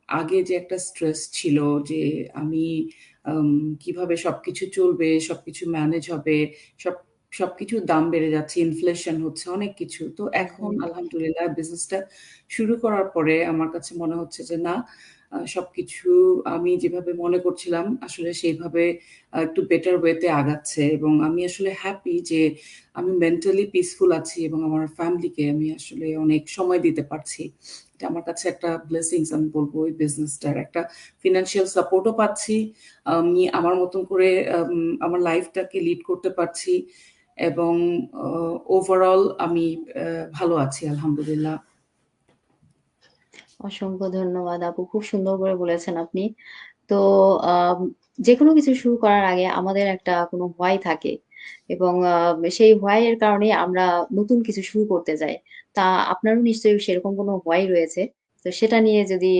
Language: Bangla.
আগে যে একটা স্ট্রেস ছিল যে আমি কিভাবে সবকিছু চলবে, সবকিছু ম্যানেজ হবে, সব সবকিছুর দাম বেড়ে যাচ্ছে, ইনফ্লেশন হচ্ছে, অনেক কিছু। তো এখন হুম। আলহামদুলিল্লাহ বিজনেসটা শুরু করার পরে আমার কাছে মনে হচ্ছে যে না, সবকিছু আমি যেভাবে মনে করছিলাম আসলে সেইভাবে একটু বেটার ওয়েতে আগাচ্ছে এবং আমি আসলে হ্যাপি যে আমি মেন্টালি পিসফুল আছি এবং আমার ফ্যামিলিকে আমি আসলে অনেক সময় দিতে পারছি। এটা আমার কাছে একটা ব্লেসিংস আমি বলব এই বিজনেসটার। একটা ফিন্যান্সিয়াল সাপোর্টও পাচ্ছি। আমি আমার মতন করে আমার লাইফটাকে লিড করতে পারছি এবং ওভারঅল আমি ভালো আছি আলহামদুলিল্লাহ। অসংখ্য ধন্যবাদ আপু। খুব সুন্দর করে বলেছেন আপনি। তো আম যেকোনো কিছু শুরু করার আগে আমাদের একটা কোনো why থাকে এবং সেই why এর কারণেই আমরা নতুন কিছু শুরু করতে যাই। তা আপনারও নিশ্চয়ই সেরকম কোনো why রয়েছে। তো সেটা নিয়ে যদি